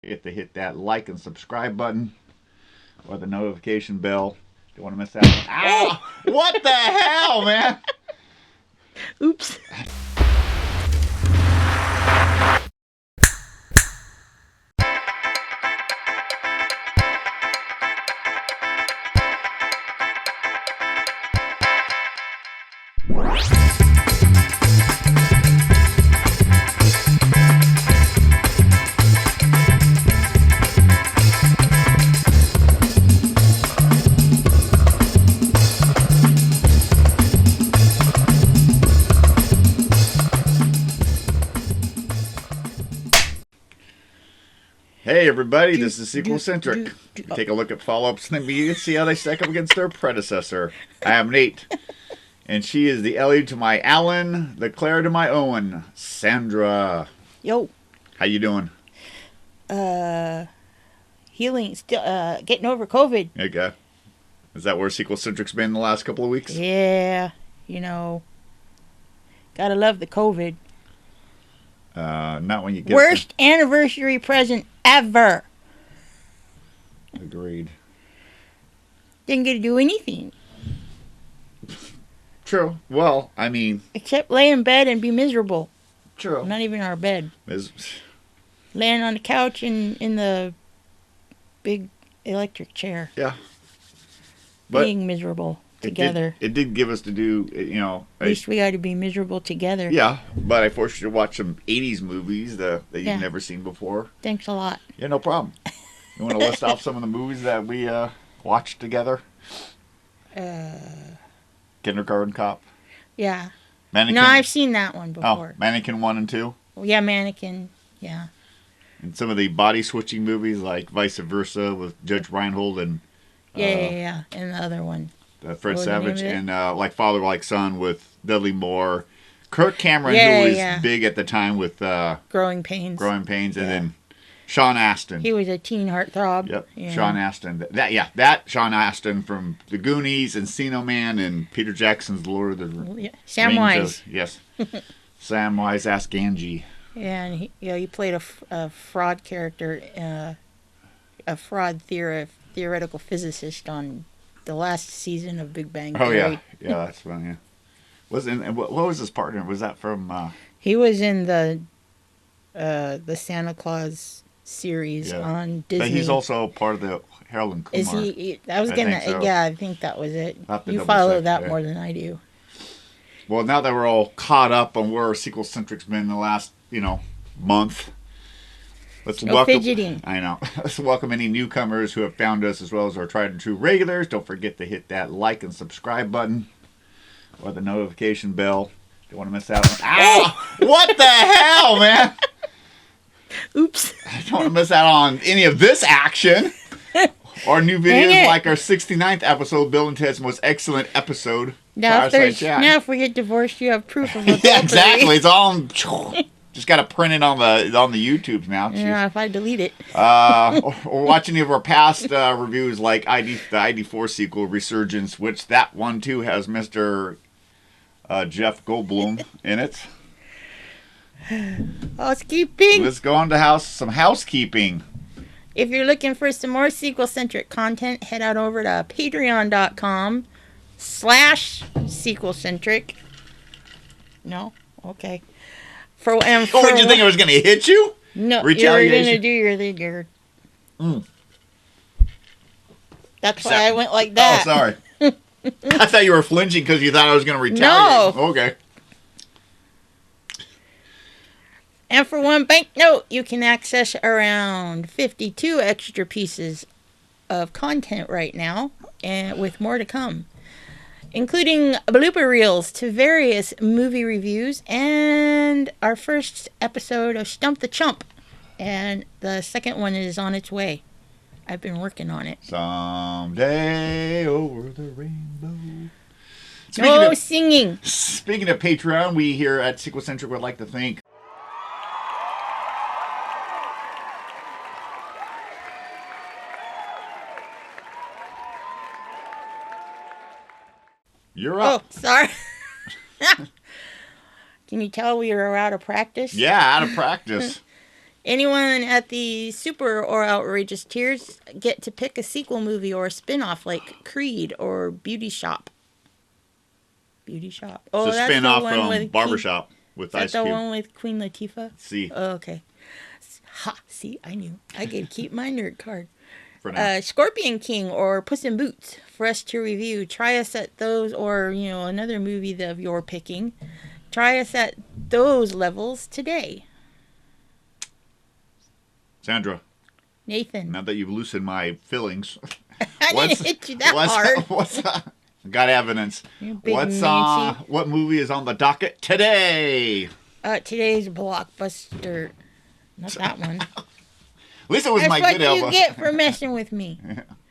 If they hit that like and subscribe button or the notification bell. Don't want to miss that one. Ow! What the hell, man? Oops. Hey everybody, this is SequelCentric. Take a look at follow-ups in the media, see how they stack up against their predecessor. I am Nate, and she is the Ellie to my Alan, the Claire to my Owen, Sandra. Yo. How you doing? Healing, still, getting over COVID. Okay. Is that where SequelCentric's been the last couple of weeks? Yeah, gotta love the COVID. Not when you get Worst anniversary present ever. Agreed. Didn't get to do anything. True. Well, I mean... Except lay in bed and be miserable. True. Not even our bed. Laying on the couch in the big electric chair. Yeah. But being miserable together. It did give us to do, At least we got to be miserable together. Yeah, but I forced you to watch some 80s movies that you've never seen before. Thanks a lot. Yeah, no problem. You want to list off some of the movies that we watched together? Kindergarten Cop? Yeah. Mannequin? No, I've seen that one before. Oh, Mannequin 1 and 2? Well, yeah, Mannequin. Yeah. And some of the body switching movies like Vice Versa with Judge Reinhold and... Yeah. And the other one. Fred Savage. And like Father Like Son with Dudley Moore. Kirk Cameron, who was big at the time with... Growing Pains. And then Sean Astin. He was a teen heartthrob. Yep, yeah. Sean Astin. That Sean Astin from The Goonies, Encino Man, and Peter Jackson's Lord of the Rings. Samwise. Yes. Samwise Ask Angie. Yeah, and he played a fraud character, a fraud theoretical physicist on the last season of Big Bang Theory. Oh, yeah, that's fun, yeah. What was his partner? Was that from... He was in the Santa Claus series on Disney. But he's also part of the Harold and Kumar. Is he? I think that was it. You follow that more than I do. Well, now that we're all caught up on where SequelCentric's been in the last, month, let's welcome. Fidgeting. I know. Let's welcome any newcomers who have found us, as well as our tried and true regulars. Don't forget to hit that like and subscribe button or the notification bell. Don't want to miss out on. Ow! What the hell, man? Oops. I don't want to miss out on any of this action. Or new videos like our 69th episode, Bill and Ted's most excellent episode. Now if we get divorced, you have proof of it. Yeah, exactly. It's all just got to print it on the YouTubes now. Yeah, if I delete it. Or watch any of our past reviews like the ID4 sequel, Resurgence, which that one too has Mr. Jeff Goldblum in it. Housekeeping. Let's go on to some housekeeping. If you're looking for some more SequelCentric content, head on over to patreon.com/SequelCentric. No? Okay. Did you think I was going to hit you? No, you're going to do your thing. That's why I went like that. Oh, sorry. I thought you were flinching because you thought I was going to retaliate. No. Okay. And for one banknote, you can access around 52 extra pieces of content right now, and with more to come, including blooper reels to various movie reviews and our first episode of Stump the Chump. And the second one is on its way. I've been working on it. Someday over the rainbow. Singing. Speaking of Patreon, we here at SequelCentric would like to thank You're up. Oh, sorry. Can you tell we were out of practice? Yeah, out of practice. Anyone at the super or outrageous tiers get to pick a sequel movie or a spin-off like Creed or Beauty Shop. Beauty Shop. Oh, it's a that's spin-off the one from with Barbershop with Ice Is that Cube. the one with Queen Latifah? See. Oh, okay. Ha, see, I knew. I could keep my nerd card. For now. Scorpion King or Puss in Boots for us to review. Try us at those, or, another movie of your picking. Try us at those levels today. Sandra. Nathan. Now that you've loosened my feelings. I didn't hit you that hard. Got evidence. What movie is on the docket today? Today's blockbuster. Not that one. At least it was That's my what good elbow. you get for messing with me.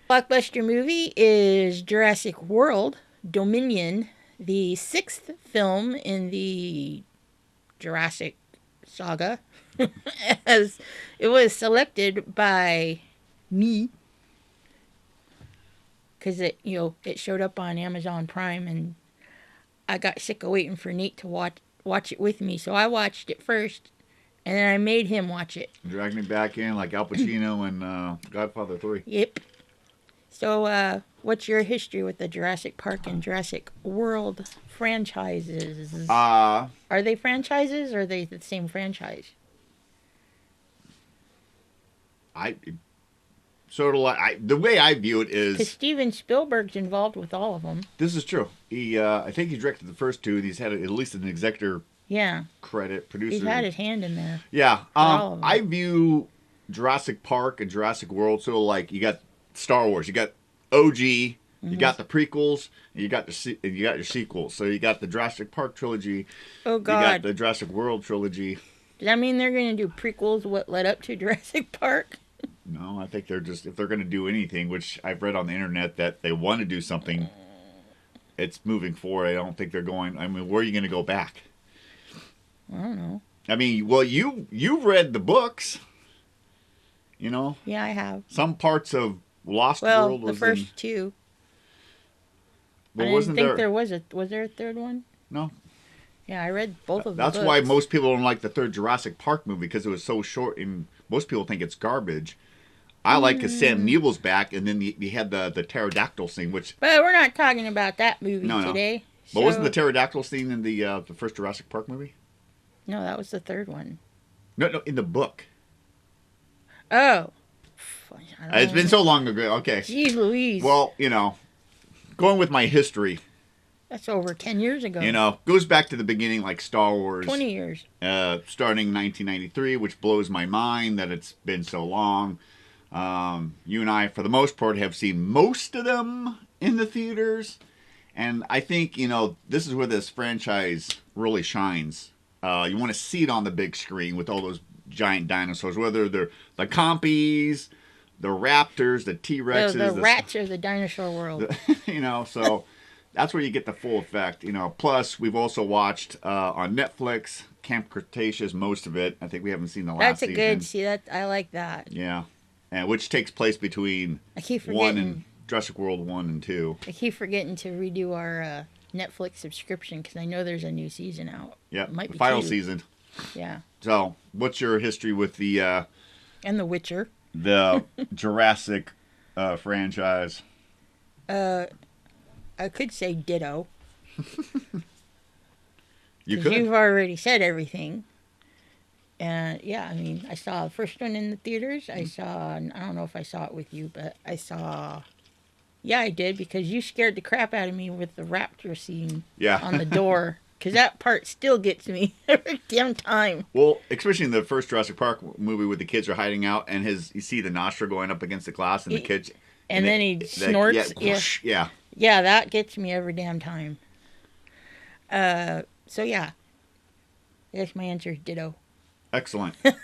Blockbuster movie is Jurassic World Dominion, the 6th film in the Jurassic saga. As it was selected by me because it showed up on Amazon Prime, and I got sick of waiting for Nate to watch it with me, so I watched it first, and then I made him watch it. Dragged me back in like Al Pacino and Godfather 3. Yep. So, what's your history with the Jurassic Park and Jurassic World franchises? Are they franchises, or are they the same franchise? The way I view it is because Steven Spielberg's involved with all of them. This is true. He, I think he directed the first two. He's had at least an executive credit, producer. He's had his hand in there. Yeah. I view Jurassic Park and Jurassic World sort of like you got Star Wars. You got OG. You got the prequels. And you got your sequels. So you got the Jurassic Park trilogy. Oh God. You got the Jurassic World trilogy. Does that mean they're going to do prequels? What led up to Jurassic Park? No, I think they're just, if they're going to do anything, which I've read on the internet that they want to do something, it's moving forward. I don't think they're going, I mean, where are you going to go back? I don't know. I mean, well, you've read the books, Yeah, I have. Some parts of Lost World was the first two. Well, I didn't think was there a third one? No. Yeah, I read both of them. That's why most people don't like the third Jurassic Park movie, because it was so short, and most people think it's garbage. I like because Sam Neill's back, and then you had the pterodactyl scene, which... But we're not talking about that movie today. But wasn't the pterodactyl scene in the first Jurassic Park movie? No, that was the third one. No, in the book. Oh. It's been so long ago. Okay. Jeez Louise. Well, going with my history... That's over 10 years ago. Goes back to the beginning, like Star Wars. 20 years. Starting 1993, which blows my mind that it's been so long. You and I, for the most part, have seen most of them in the theaters. And I think, this is where this franchise really shines. You want to see it on the big screen with all those giant dinosaurs, whether they're the Compies, the Raptors, the T-Rexes. The rats of the dinosaur world. So... That's where you get the full effect, Plus, we've also watched on Netflix Camp Cretaceous, most of it. I think we haven't seen the last season. That's a good. I like that. Yeah, and which takes place between Jurassic World 1 and 2. I keep forgetting to redo our Netflix subscription because I know there's a new season out. Yeah, might be final 2. season. Yeah. So, what's your history with the? And The Witcher. The Jurassic franchise. I could say ditto. You could. You've already said everything. And yeah, I mean, I saw the first one in the theaters. I don't know if I saw it with you, but yeah, I did, because you scared the crap out of me with the raptor scene on the door. Because that part still gets me every damn time. Well, especially in the first Jurassic Park movie where the kids are hiding out and you see the nostril going up against the glass and the kids... And then he snorts. Yeah. Yeah, that gets me every damn time. So yeah. I guess my answer is ditto. Excellent. And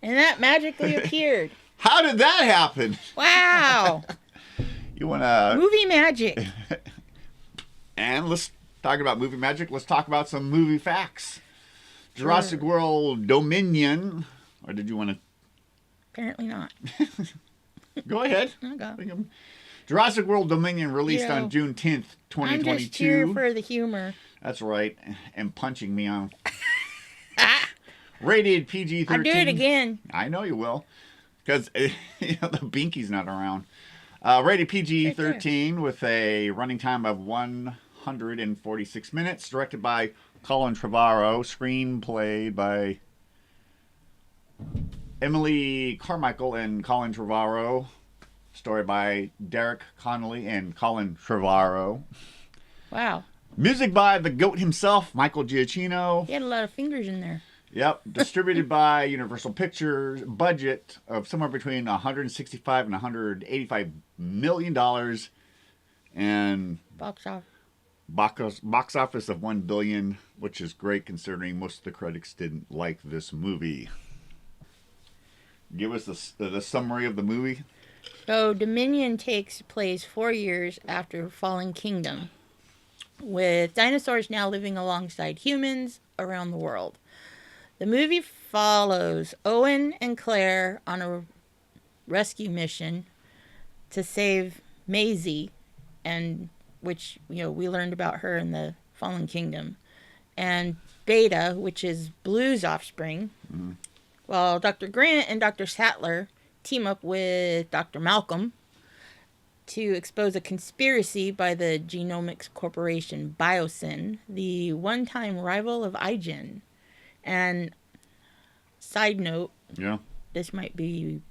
that magically appeared. How did that happen? Wow. You want to... Movie magic. And let's talk about movie magic. Let's talk about some movie facts. Jurassic World Dominion. Or did you want to... Apparently not. Go ahead. Okay. Jurassic World Dominion released on June 10th, 2022. I'm just here for the humor. That's right. And punching me on. Rated PG-13. I'll do it again. I know you will. Because the Binky's not around. Rated PG-13 with a running time of 146 minutes. Directed by Colin Trevorrow. Screenplayed by Emily Carmichael and Colin Trevorrow. Story by Derek Connolly and Colin Trevorrow. Wow. Music by the GOAT himself, Michael Giacchino. He had a lot of fingers in there. Yep. Distributed by Universal Pictures. Budget of somewhere between $165 and $185 million. And Box off. box office of $1 billion, which is great considering most of the critics didn't like this movie. Give us the summary of the movie. So Dominion takes place 4 years after Fallen Kingdom, with dinosaurs now living alongside humans around the world. The movie follows Owen and Claire on a rescue mission to save Maisie, and which we learned about her in the Fallen Kingdom, and Beta, which is Blue's offspring. Mm-hmm. While Dr. Grant and Dr. Sattler team up with Dr. Malcolm to expose a conspiracy by the genomics corporation Biosyn, the one-time rival of iGen. And side note, this might be,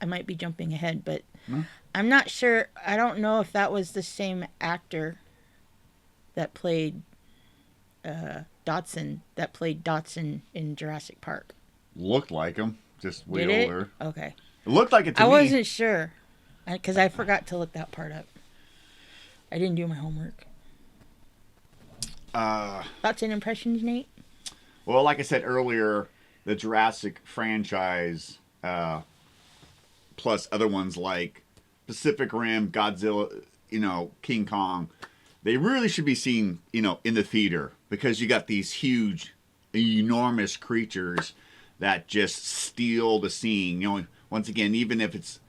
I might be jumping ahead, but I'm not sure. I don't know if that was the same actor that played Dodson in Jurassic Park. Looked like him, just way Did older. It? Okay. It looked like it to me. I wasn't sure because I forgot to look that part up. I didn't do my homework. Thoughts and impressions, Nate? Well, like I said earlier, the Jurassic franchise, plus other ones like Pacific Rim, Godzilla, King Kong, they really should be seen, in the theater because you got these huge, enormous creatures that just steal the scene. Once again, even if it's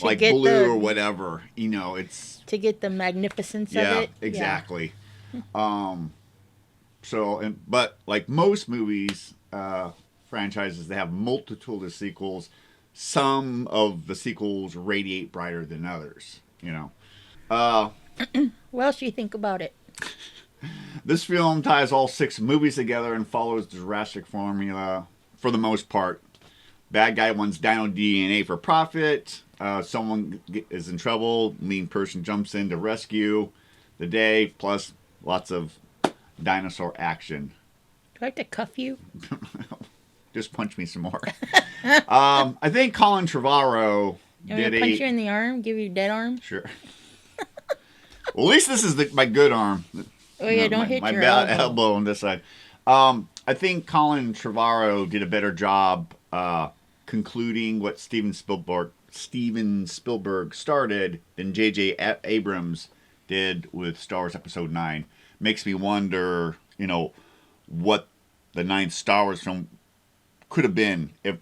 like blue or whatever, it's to get the magnificence of it. Exactly. Yeah. But like most movies, franchises, they have multitude of sequels. Some of the sequels radiate brighter than others. What else do you think about it? This film ties all 6 movies together and follows the Jurassic formula for the most part. Bad guy wants dino DNA for profit. Someone is in trouble. Mean person jumps in to rescue the day. Plus, lots of dinosaur action. Do I have to cuff you? Just punch me some more. I think Colin Trevorrow did punch you in the arm? Give you a dead arm? Sure. Well, at least this is my good arm. Oh yeah, don't hit my your bad elbow on this side. I think Colin Trevorrow did a better job concluding what Steven Spielberg started than J.J. Abrams did with Star Wars Episode 9. Makes me wonder, what the 9th Star Wars film could have been if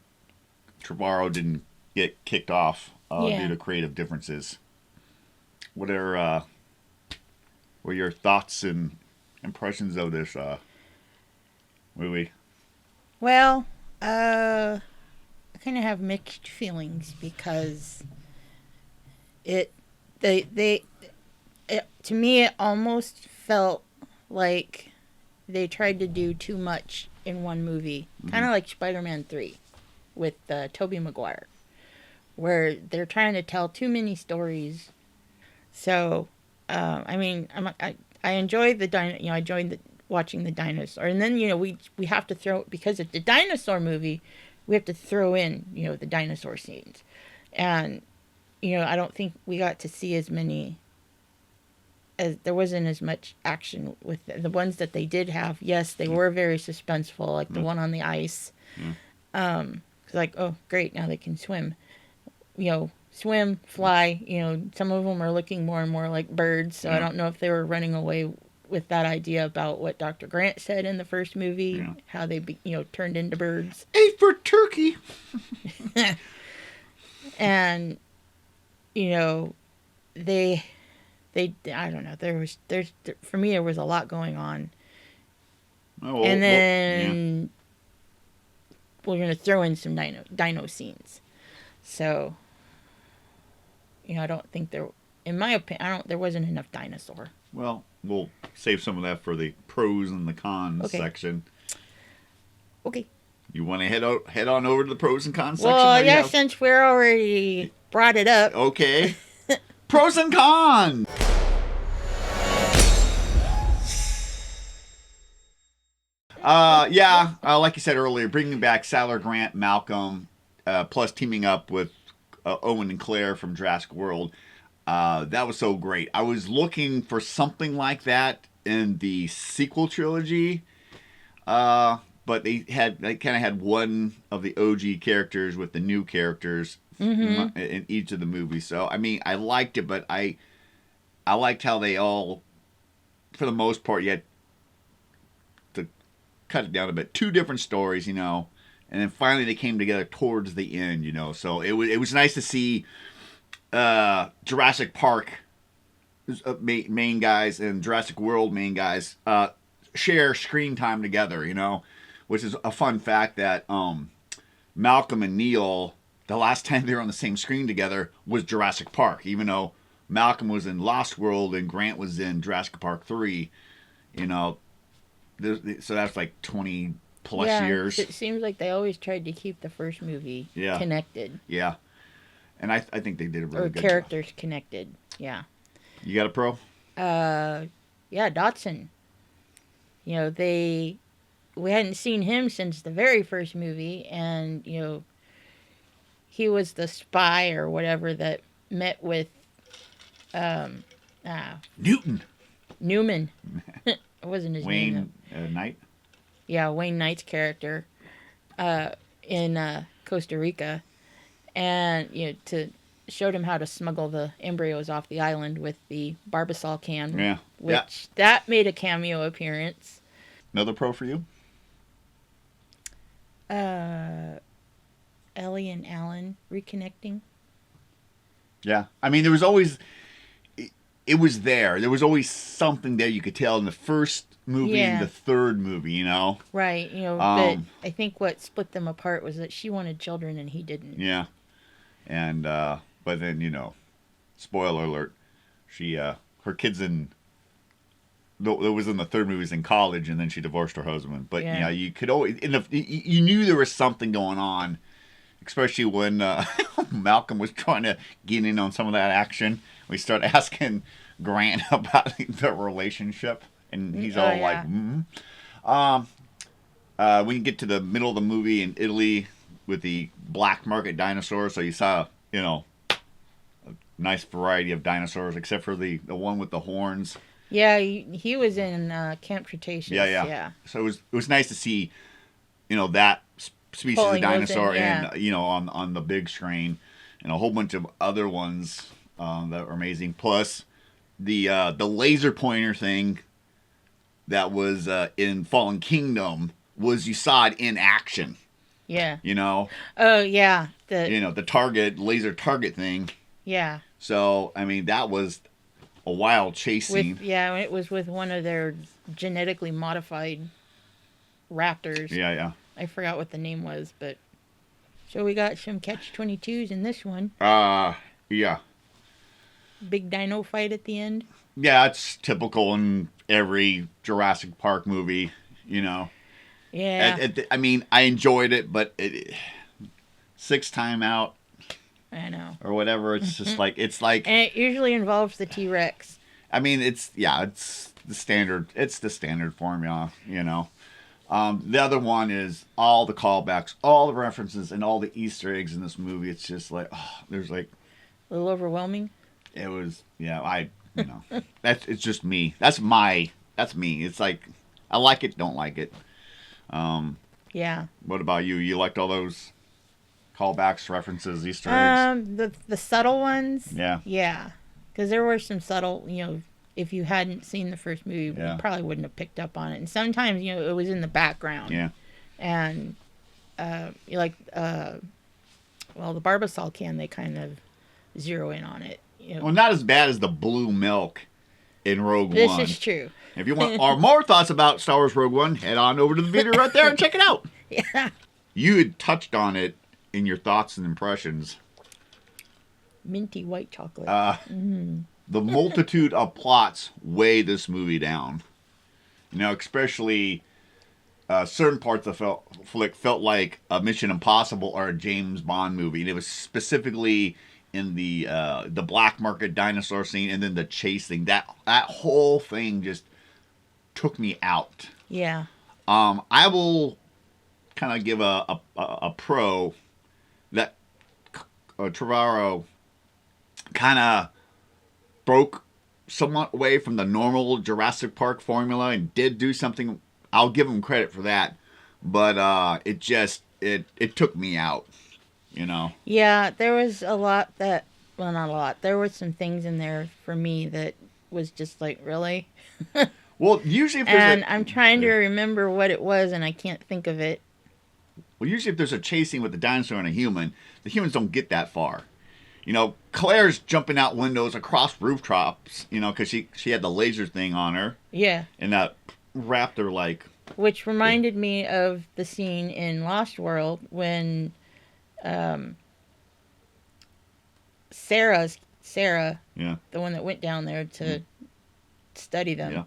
Trevorrow didn't get kicked off due to creative differences. What are your thoughts and impressions of this movie? Well, I kind of have mixed feelings because to me it almost felt like they tried to do too much in one movie, kind of like Spider-Man 3 with Tobey Maguire, where they're trying to tell too many stories. So, I enjoy I enjoyed watching the dinosaur, and then we have to throw, because it's the dinosaur movie, we have to throw in the dinosaur scenes, and I don't think we got to see as many. As there wasn't as much action with the ones that they did have. Yes, they were very suspenseful, like the one on the ice. Like, oh, great, now they can swim. Swim, fly. Some of them are looking more and more like birds. So I don't know if they were running away with that idea about what Dr. Grant said in the first movie, how they turned into birds. A for turkey. And they I don't know. For me, there was a lot going on. And then we're gonna throw in some dino scenes. So, I don't think there, in my opinion, there wasn't enough dinosaur. Well, we'll save some of that for the pros and the cons section. Okay. You want to head on over to the pros and cons section? Well, yeah, since we're already brought it up. Okay. Pros and cons. Like you said earlier, bringing back Sailor Grant, Malcolm, plus teaming up with Owen and Claire from Jurassic World. That was so great. I was looking for something like that in the sequel trilogy, but they kind of had one of the OG characters with the new characters in each of the movies. So I mean, I liked it, but I liked how they all, for the most part, you had to cut it down a bit. 2 different stories, and then finally they came together towards the end, So it was nice to see Jurassic Park main guys and Jurassic World main guys share screen time together, which is a fun fact that Malcolm and Neil, the last time they were on the same screen together was Jurassic Park, even though Malcolm was in Lost World and Grant was in Jurassic Park 3, so that's like 20 plus years. It seems like they always tried to keep the first movie connected. Yeah. And I think they did a really good job. Or characters connected, yeah. You got a pro? Dodson. We hadn't seen him since the very first movie, and, he was the spy or whatever that met with Newman. It wasn't his name. Wayne Knight? Yeah, Wayne Knight's character in Costa Rica. And, showed him how to smuggle the embryos off the island with the Barbasol can. Yeah. Which, that made a cameo appearance. Another pro for you? Ellie and Alan reconnecting. Yeah. I mean, there was always... It was there. There was always something there you could tell in the first movie and the third movie, Right. But I think what split them apart was that she wanted children and he didn't. Yeah. And, but then, spoiler alert, she, her kids that was in the third movie was in college, and then she divorced her husband. But, you could always, you knew there was something going on, especially when Malcolm was trying to get in on some of that action. We start asking Grant about the relationship, and he's all like, when you get to the middle of the movie in Italy with the black market dinosaurs, so you saw, a nice variety of dinosaurs, except for the one with the horns. Yeah, he was in Camp Cretaceous. Yeah. So it was nice to see, that species of dinosaur on the big screen, and a whole bunch of other ones that were amazing. Plus the laser pointer thing that was in Fallen Kingdom was, you saw it in action. Yeah. Oh yeah. The laser target thing. Yeah. So I mean, that was a wild chase scene. It was with one of their genetically modified raptors. Yeah. I forgot what the name was, but so we got some catch-22s in this one. Yeah. Big dino fight at the end. Yeah, it's typical in every Jurassic Park movie, Yeah. I mean, I enjoyed it, but 6th time out. I know. Or whatever. It's just like, and it usually involves the T-Rex. I mean, it's the standard formula, The other one is all the callbacks, all the references, and all the Easter eggs in this movie. It's just like, there's like... A little overwhelming? It was, it's just me. That's me. It's like, I like it, don't like it. Yeah. What about you? You liked all those callbacks, references, Easter eggs? The subtle ones? Yeah. Yeah. Because there were some subtle, if you hadn't seen the first movie, you probably wouldn't have picked up on it. And sometimes, it was in the background. Yeah. And, the Barbasol can, they kind of zero in on it. Well, not as bad as the blue milk in Rogue One. This is true. If you want more thoughts about Star Wars Rogue One, head on over to the video right there and check it out. Yeah. you had touched on it in your thoughts and impressions. Minty white chocolate. The multitude of plots weigh this movie down. You know, especially certain parts of the flick felt like a Mission Impossible or a James Bond movie. And it was specifically in the black market dinosaur scene and then the chase thing. That whole thing just took me out. Yeah. I will kind of give a pro that Trevorrow kind of broke somewhat away from the normal Jurassic Park formula and did do something. I'll give him credit for that, but it took me out, you know. Yeah, there was a lot that, well, not a lot. There were some things in there for me that was just like, really? Well, usually if there's I'm trying to remember what it was, and I can't think of it. Well, usually if there's a chase scene with a dinosaur and a human, the humans don't get that far. You know, Claire's jumping out windows across rooftops, you know, because she had the laser thing on her. Yeah. And that raptor, like... Which reminded me of the scene in Lost World when Sarah, yeah, the one that went down there to study them, yeah,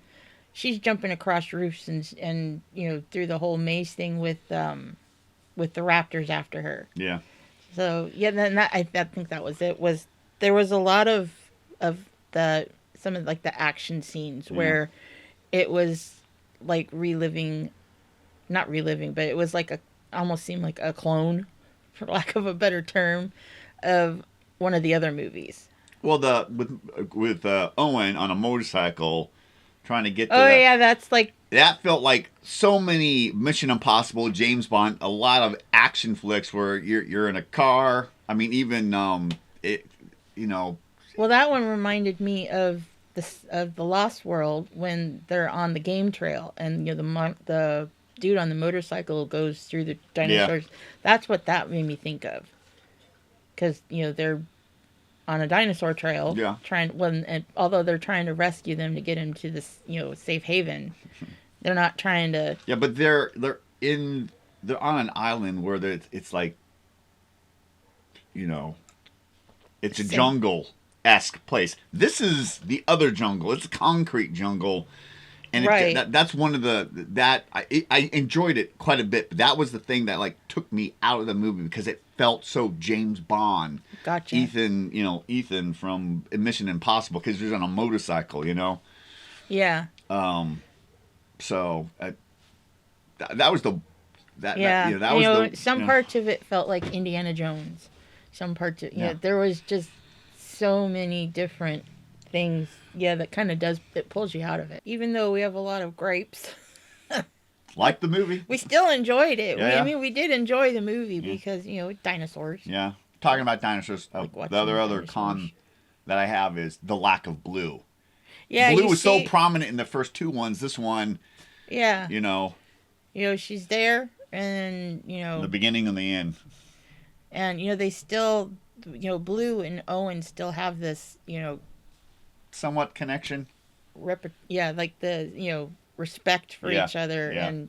she's jumping across roofs and you know, through the whole maze thing with the raptors after her. yeah. So yeah, then I think that was it. There was a lot of some of like the action scenes where it was like not reliving, but it was like almost seemed like a clone, for lack of a better term, of one of the other movies. Well, with Owen on a motorcycle trying to get to that's like... That felt like so many Mission Impossible, James Bond, a lot of action flicks where you're in a car. I mean, even you know. Well, that one reminded me of the Lost World when they're on the game trail and you know the dude on the motorcycle goes through the dinosaurs. Yeah. That's what that made me think of. Because you know they're on a dinosaur trail, although they're trying to rescue them to get him to this, you know, safe haven. They're not trying to. Yeah, but they're on an island where it's like, you know, it's a jungle-esque place. This is the other jungle. It's a concrete jungle, and that's one of I enjoyed it quite a bit. But that was the thing that like took me out of the movie because it felt so James Bond. Gotcha. Ethan from Mission Impossible because he's on a motorcycle, you know. Yeah. So that was the some parts of it felt like Indiana Jones. Some parts of there was just so many different things. Yeah, that kind of it pulls you out of it. Even though we have a lot of gripes. Like the movie, we still enjoyed it. Yeah. I mean, we did enjoy the movie because you know dinosaurs. Yeah, talking about dinosaurs. The other con that I have is the lack of blue. Yeah, blue was so prominent in the first two ones. This one, yeah, you know, she's there, and you know, the beginning and the end, and you know they still, you know, Blue and Owen still have this, you know, somewhat connection. Like the respect for each other, and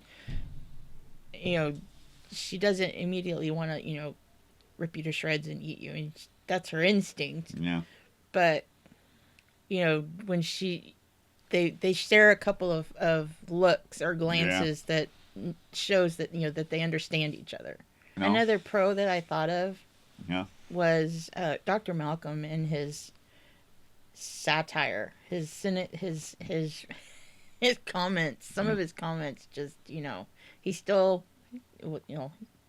you know, she doesn't immediately want to rip you to shreds and eat you, and that's her instinct. Yeah, but. You know, when they share a couple of looks or glances that shows that that they understand each other. No. Another pro that I thought of was Dr. Malcolm and his satire, his comments. Some of his comments just he's still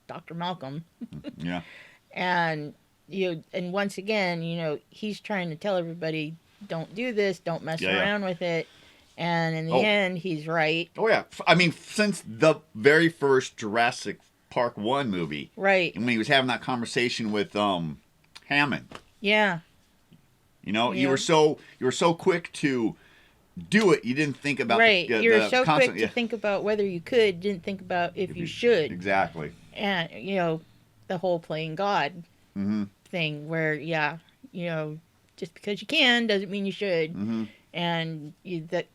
Dr. Malcolm. Yeah, and and once again he's trying to tell everybody. Don't do this. Don't mess around with it. And in the end, he's right. Oh, yeah. I mean, since the very first Jurassic Park 1 movie. Right. And when he was having that conversation with Hammond. Yeah. You were so quick to do it. You didn't think about you were so quick to think about whether you could, didn't think about if you should. Exactly. And, the whole playing God thing where, just because you can doesn't mean you should, and that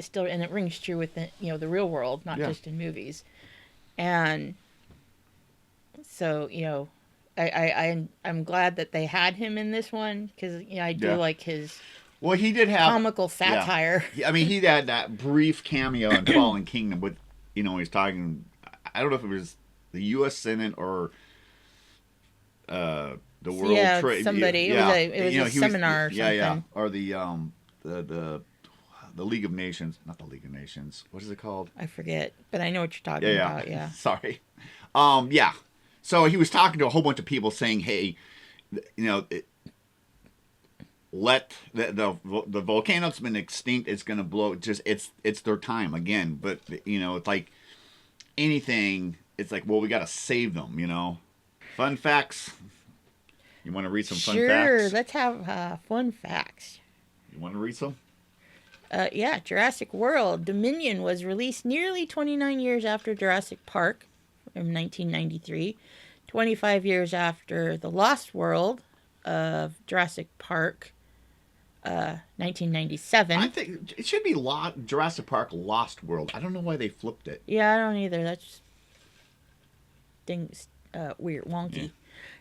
still it rings true with the the real world, not just in movies, and So, I'm glad that they had him in this one because I do like his well, he did have comical satire. Yeah. I mean, he had that brief cameo in Fallen Kingdom with, he's talking. I don't know if it was the U.S. Senate or the World Trade. Somebody. Yeah, it was a seminar or something. Yeah. Or the League of Nations, not the League of Nations. What is it called? I forget, but I know what you're talking about. Yeah. Sorry. Yeah. So he was talking to a whole bunch of people saying, "Hey, let the volcano that's been extinct. It's going to blow. Just it's their time again. But it's like anything. It's like, well, we got to save them. Fun facts. You want to read some fun facts? Sure. Let's have fun facts. You want to read some? Yeah, Jurassic World Dominion was released nearly 29 years after Jurassic Park in 1993, 25 years after The Lost World of Jurassic Park, 1997. I think it should be Jurassic Park Lost World. I don't know why they flipped it. Yeah, I don't either. That's things weird, wonky. Yeah.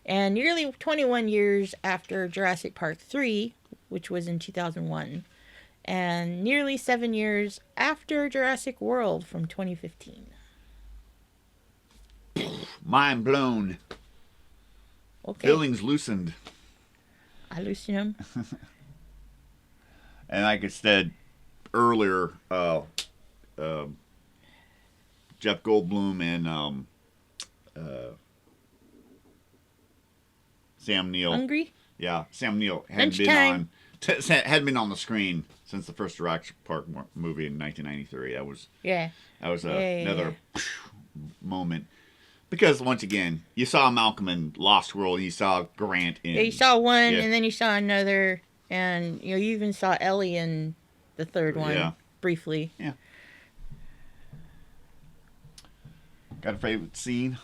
And nearly 21 years after Jurassic Park 3, which was in 2001. And nearly 7 years after Jurassic World from 2015. Mind blown. Okay. Feelings loosened. I loosen them. And like I said earlier, Jeff Goldblum and Sam Neill. Hungry? Yeah, Sam Neill hadn't been on the screen since the first Jurassic Park movie in 1993. That was another moment. Because once again, you saw Malcolm in Lost World, and you saw Grant in. Yeah, you saw one, and then you saw another, and you even saw Ellie in the third one briefly. Yeah. Got a favorite scene?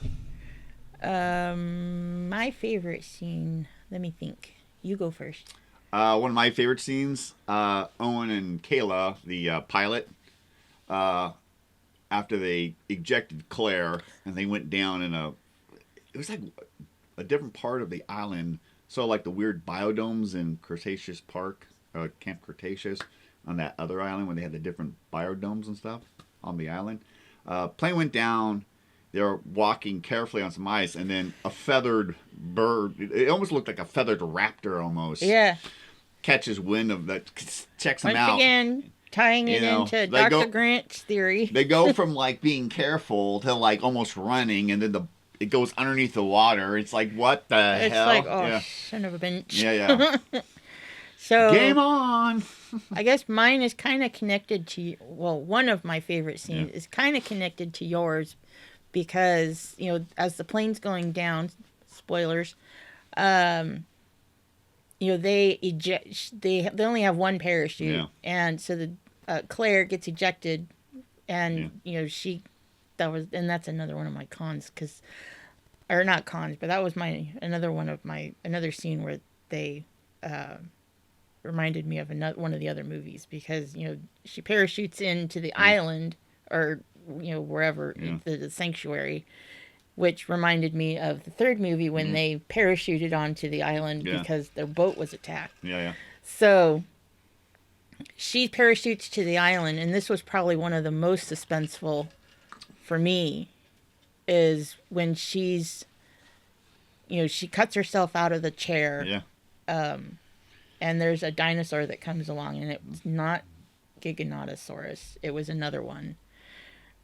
My favorite scene. Let me think. You go first. One of my favorite scenes, Owen and Kayla, the pilot, after they ejected Claire and they went down it was like a different part of the island. So like the weird biodomes in Cretaceous Park, Camp Cretaceous, on that other island when they had the different biodomes and stuff on the island. Plane went down. They were walking carefully on some ice, and then a feathered bird, it almost looked like a feathered raptor almost. Yeah. Catches wind of that, checks them out. Once again, tying it into Dr. Grant's theory. They go from like being careful to like almost running, and then it goes underneath the water. It's like, what the hell? It's like, son of a bitch. Yeah. So game on. I guess mine is kind of connected to, one of my favorite scenes is kind of connected to yours. Because, as the plane's going down, spoilers, they eject. They only have one parachute, and so the Claire gets ejected, and that's another one of my cons, or not cons, but that was another scene where they reminded me of one of the other movies, because she parachutes into the island, or wherever, the sanctuary, which reminded me of the third movie when they parachuted onto the island because their boat was attacked. Yeah. So she parachutes to the island, and this was probably one of the most suspenseful for me, is when she's, she cuts herself out of the chair. Yeah. And there's a dinosaur that comes along, and it's not Giganotosaurus. It was another one.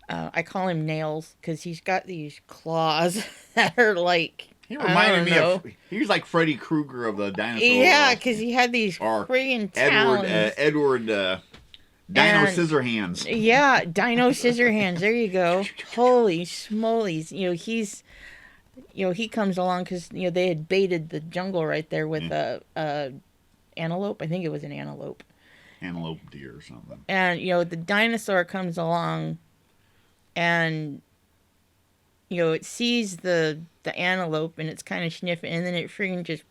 I call him Nails because he's got these claws that are like. He reminded me of. He was like Freddy Krueger of the dinosaur. Yeah, because he had these friggin' talons. Edward Dino Scissorhands. Yeah, Dino Scissorhands. There you go. Holy smolies! He comes along because they had baited the jungle right there with a antelope. I think it was an antelope. Antelope deer or something. And the dinosaur comes along. And, it sees the antelope, and it's kind of sniffing, and then it freaking just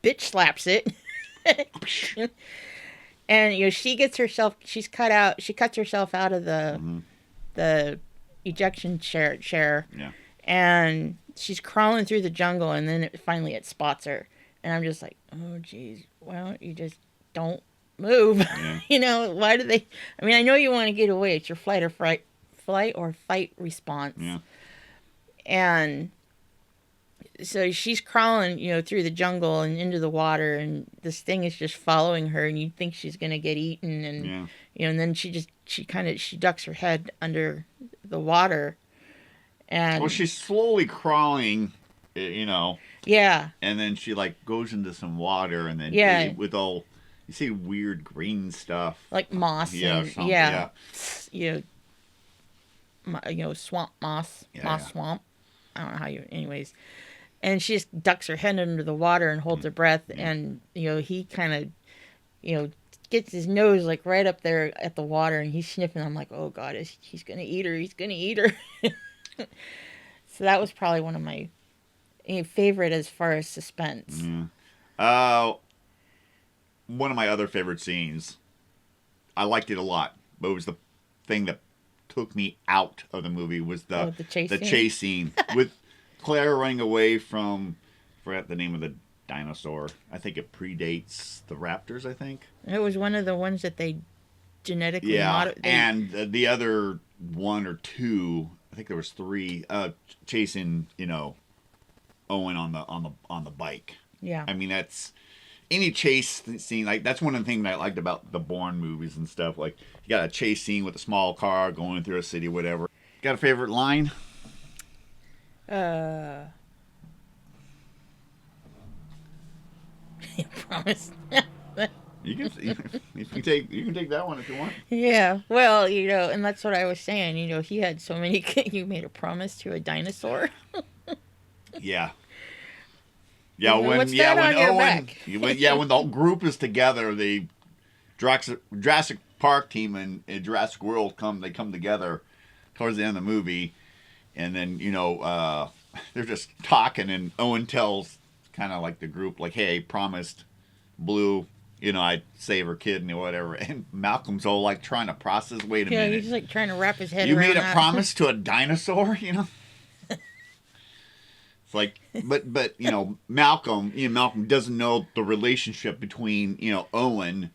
bitch slaps it. And, she cuts herself out of the ejection chair. Yeah. And she's crawling through the jungle, and then finally it spots her, and I'm just like, oh geez, why don't you just don't move? Yeah. You know, why do they? I mean, I know you want to get away. It's your flight or fight response. Yeah. And so she's crawling, you know, through the jungle and into the water, and this thing is just following her, and you think she's gonna get eaten, and you know, and then she ducks her head under the water, and well, she's slowly crawling, you know. Yeah. And then she like goes into some water, and then with all you see weird green stuff like moss. Yeah. And, you know, swamp moss, swamp. I don't know how you. Anyways. And she just ducks her head under the water and holds her breath. Yeah. And, you know, he kind of, you know, gets his nose like right up there at the water, and he's sniffing. I'm like, oh, God, he's going to eat her. He's going to eat her. So that was probably one of my favorite as far as suspense. Yeah. One of my other favorite scenes, I liked it a lot, but it was the thing that took me out of the movie was the chase scene with Claire running away from, I forgot the name of the dinosaur. I think it predates the raptors, I think. It was one of the ones that they genetically modified. And the other one or two, I think there was three, chasing, you know, Owen on the bike. Yeah. I mean, that's any chase scene, like that's one of the things I liked about the Bourne movies and stuff. Like you got a chase scene with a small car going through a city, whatever. Got a favorite line? I promise. You can take that one if you want. Yeah, well, you know, and that's what I was saying. You know, he had so many. You made a promise to a dinosaur. Yeah. Yeah, when when the whole group is together, the Jurassic Park team and Jurassic World come together towards the end of the movie, and then you know they're just talking, and Owen tells kind of like the group like, "Hey, promised Blue, you know, I'd save her kid and whatever," and Malcolm's all like trying to process. Wait a minute, he's like trying to wrap his head. You around made a promise to a dinosaur, you know. It's like, but you know, Malcolm doesn't know the relationship between, you know, Owen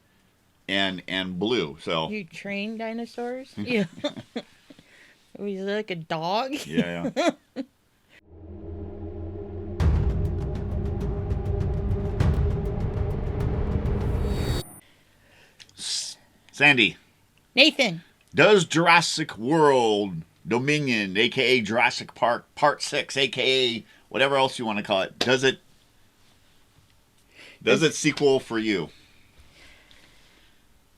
and Blue. So you train dinosaurs? Yeah. Was it like a dog? Yeah. Sandy. Nathan. Does Jurassic World Dominion, a.k.a. Jurassic Park Part 6, a.k.a. whatever else you want to call it, does it sequel for you?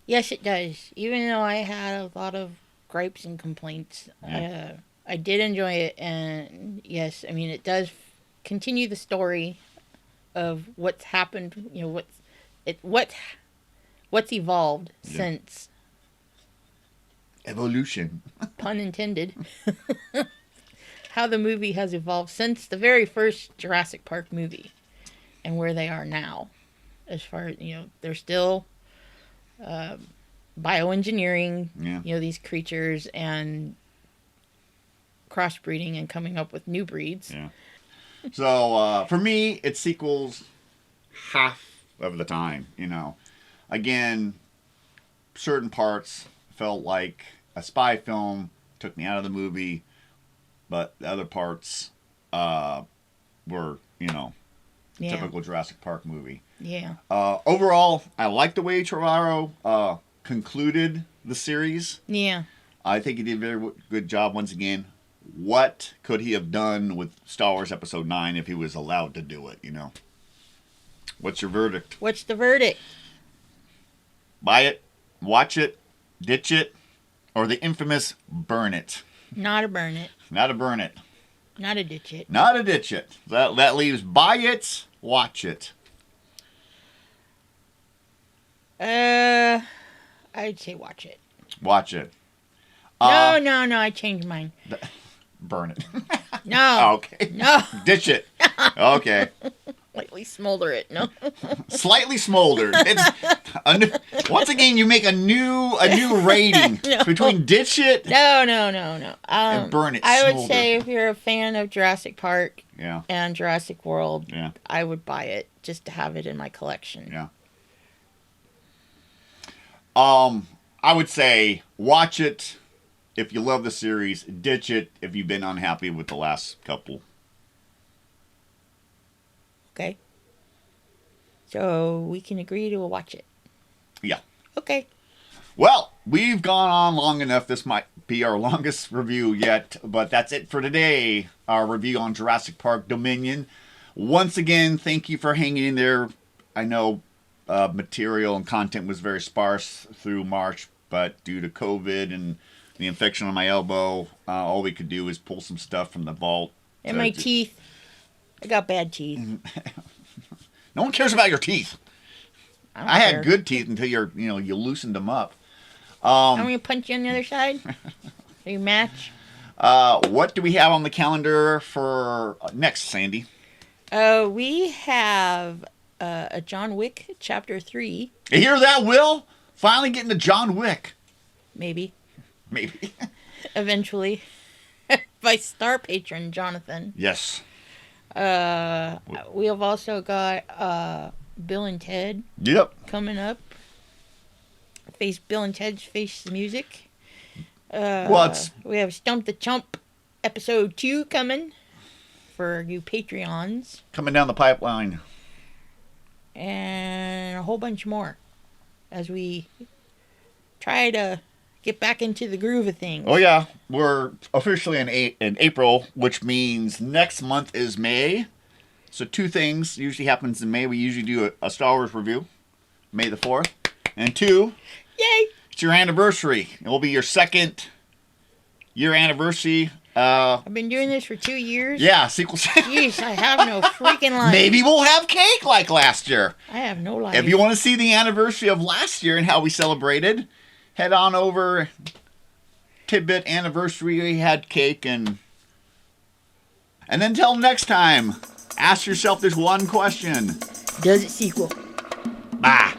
Yes, it does. Even though I had a lot of gripes and complaints, I did enjoy it. And yes, I mean, it does continue the story of what's happened, you know, what's evolved since evolution. Pun intended. How the movie has evolved since the very first Jurassic Park movie and where they are now. As far as, you know, they're still bioengineering, you know, these creatures and crossbreeding and coming up with new breeds. Yeah. So, for me, it sequels half of the time, you know. Again, certain parts felt like a spy film, took me out of the movie. But the other parts were, you know, typical Jurassic Park movie. Yeah. Overall, I like the way Trevorrow concluded the series. Yeah. I think he did a very good job once again. What could he have done with Star Wars Episode 9 if he was allowed to do it, you know? What's your verdict? What's the verdict? Buy it, watch it, ditch it, or the infamous burn it. Not a burn it. Not a burn it. Not a ditch it. Not a ditch it. That leaves buy it, watch it. I'd say watch it. Watch it. No, I changed mine. Burn it. No. Okay. No. Ditch it. Okay. Slightly smolder it. No. Slightly smoldered. It's once again you make a new rating between ditch it. No. And burn it. I would say if you're a fan of Jurassic Park, Yeah. and Jurassic World, Yeah. I would buy it just to have it in my collection. Yeah. I would say watch it if you love the series. Ditch it if you've been unhappy with the last couple. Okay. So we can agree to watch it. Yeah. Okay. Well, we've gone on long enough. This might be our longest review yet, but that's it for today. Our review on Jurassic Park Dominion. Once again, thank you for hanging in there. I know material and content was very sparse through March, but due to COVID and the infection on my elbow, all we could do is pull some stuff from the vault. And my teeth. I got bad teeth. No one cares about your teeth. I care. had good teeth until you loosened them up. I'm going to punch you on the other side. So you match. What do we have on the calendar for next, Sandy? We have a John Wick Chapter 3. You hear that, Will? Finally getting to John Wick. Maybe. Maybe. Eventually. By star patron Jonathan. Yes. We have also got Bill and Ted. Yep. Coming up. Bill and Ted's Face the Music. We have Stump the Chump Episode 2 coming for you Patreons. Coming down the pipeline. And a whole bunch more as we try to get back into the groove of things. Oh, yeah. We're officially in April, which means next month is May. So 2 things usually happens in May. We usually do a Star Wars review, May the 4th. And 2, yay! It's your anniversary. It will be your 2nd year anniversary. I've been doing this for 2 years. Yeah, SequelCentric. Jeez, I have no freaking life. Maybe we'll have cake like last year. I have no life. If you want to see the anniversary of last year and how we celebrated, head on over. Tidbit anniversary. We had cake and then until next time, ask yourself this one question. Does it sequel? Bye.